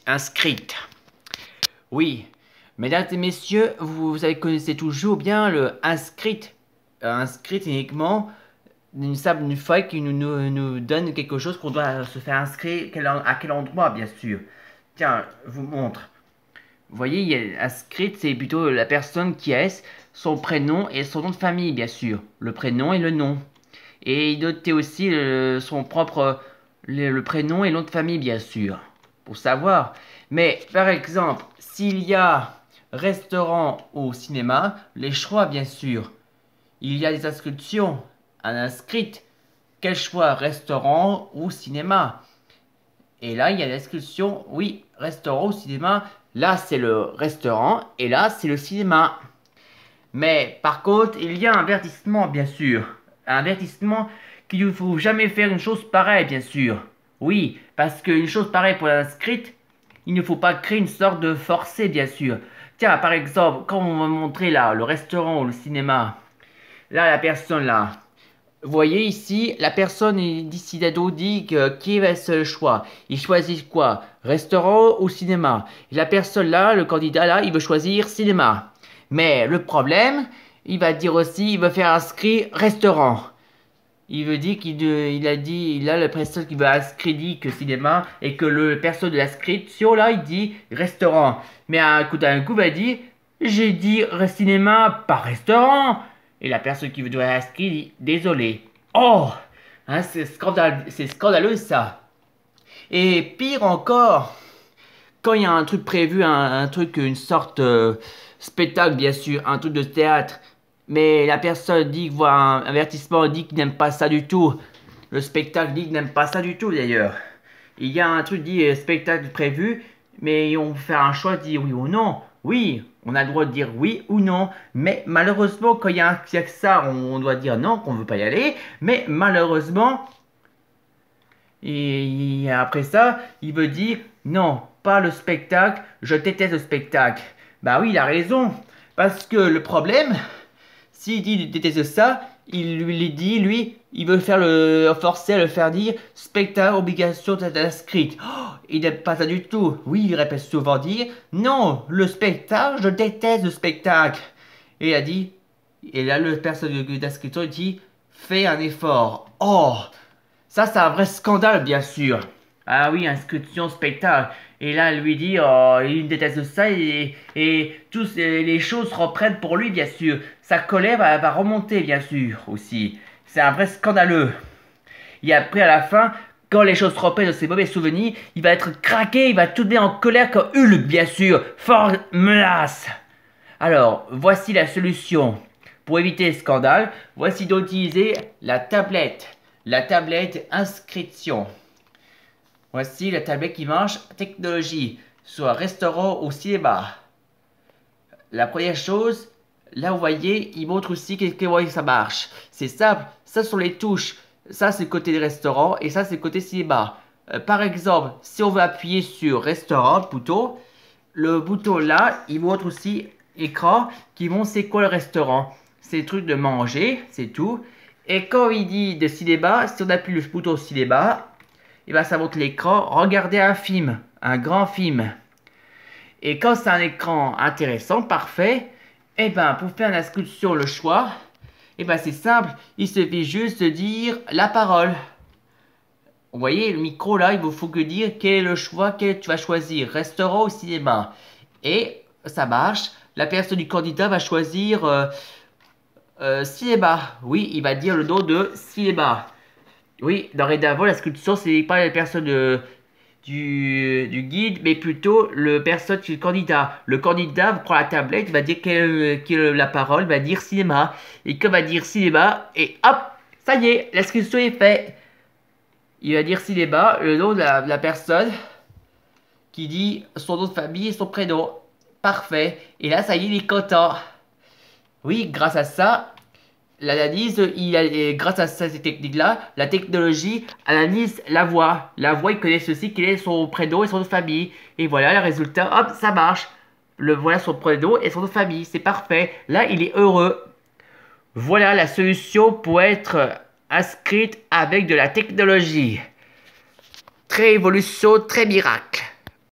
inscrite. Oui, mesdames et messieurs, vous connaissez toujours bien le inscrite. Inscrite uniquement une simple feuille qui nous donne quelque chose qu'on doit se faire inscrire à quel endroit, bien sûr. Tiens, je vous montre. Vous voyez, il y a inscrite, c'est plutôt la personne qui est, son prénom et son nom de famille, bien sûr. Le prénom et le nom. Et il notait aussi son propre le prénom et le nom de famille, bien sûr, pour savoir. Mais par exemple, s'il y a restaurant ou cinéma, les choix, bien sûr. Il y a des inscriptions, un inscrite. Quel choix, restaurant ou cinéma? Et là, il y a l'inscription, oui, restaurant ou cinéma. Là, c'est le restaurant et là, c'est le cinéma. Mais par contre, il y a un avertissement, bien sûr. Un avertissement qu'il ne faut jamais faire une chose pareille, bien sûr. Oui, parce qu'une chose pareille pour l'inscrite, il ne faut pas créer une sorte de forcé, bien sûr. Tiens, par exemple, quand on va montrer là, le restaurant ou le cinéma, là, la personne là, vous voyez ici, la personne d'ici d'ado dit qui va être le choix. Il choisit quoi? Restaurant ou cinéma? Et la personne là, le candidat là, il veut choisir cinéma. Mais le problème, il va dire aussi, il veut faire inscrire restaurant. Il veut dire il a la personne qui veut inscrire dit que cinéma et que le personne de l'inscription là, il dit restaurant. Mais un coup va dire, j'ai dit cinéma, pas restaurant. Et la personne qui veut inscrire dit désolé. Oh, hein, c'est scandaleux ça. Et pire encore, quand il y a un truc prévu, un truc, une sorte spectacle bien sûr, un truc de théâtre, mais la personne dit, voit un avertissement, dit qu'il n'aime pas ça du tout. Le spectacle dit qu'il n'aime pas ça du tout d'ailleurs. Il y a un truc dit spectacle prévu, mais on peut faire un choix, dire oui ou non. Oui, on a le droit de dire oui ou non, mais malheureusement quand il y a que ça, on doit dire non, qu'on ne veut pas y aller, mais malheureusement, et après ça, il veut dire non, pas le spectacle, je déteste le spectacle. Bah oui, il a raison, parce que le problème, s'il dit qu'il déteste ça, il lui dit, lui, il veut faire forcer à le faire dire spectacle, obligation d'être inscrite. Oh, il n'aime pas ça du tout. Oui, il répète souvent dire non, le spectacle, je déteste le spectacle. Et il a dit, et là, le personne d'inscription dit fais un effort. Oh, ça, c'est un vrai scandale, bien sûr. Ah oui, inscription, spectacle. Et là, elle lui dit, oh, il déteste ça et toutes les choses reprennent pour lui, bien sûr. Sa colère va remonter, bien sûr, aussi. C'est un vrai scandaleux. Et après, à la fin, quand les choses reprennent de ses mauvais souvenirs, il va être craqué, il va tout donner en colère comme Hulk, bien sûr. Fort menace. Alors, voici la solution. Pour éviter le scandale, voici d'utiliser la tablette. La tablette inscription. Voici la tablette qui marche technologie, soit restaurant ou cinéma. La première chose, là vous voyez, il montre aussi que ça marche. C'est simple, ça sont les touches. Ça c'est le côté restaurant et ça c'est le côté cinéma. Par exemple, si on veut appuyer sur restaurant, le bouton là, il montre aussi écran qui montre c'est quoi le restaurant. C'est le truc de manger, c'est tout. Et quand il dit de cinéma, si on appuie le bouton cinéma, et bien ça montre l'écran, regardez un film, un grand film. Et quand c'est un écran intéressant, parfait, et ben pour faire l'inscription, le choix, et ben c'est simple, il suffit juste de dire la parole. Vous voyez, le micro là, il vous faut que dire quel est le choix que tu vas choisir, restaurant ou cinéma. Et ça marche, la personne du candidat va choisir cinéma. Oui, il va dire le nom de cinéma. Oui, dorénavant, la sculpture, c'est pas la personne du guide, mais plutôt le personne du candidat. Le candidat prend la tablette, va dire la parole, va dire cinéma. Et quand va dire cinéma, et hop, ça y est, l'inscription est faite. Il va dire cinéma, le nom de la personne qui dit son nom de famille et son prénom. Parfait. Et là, ça y est, il est content. Oui, grâce à ça, l'analyse, grâce à cette technique-là, la technologie analyse la voix. La voix, il connaît ceci, quel est son prénom et son nom de famille. Et voilà, le résultat, hop, ça marche. Voilà son prénom et son nom de famille, c'est parfait. Là, il est heureux. Voilà la solution pour être inscrite avec de la technologie. Très évolution, très miracle.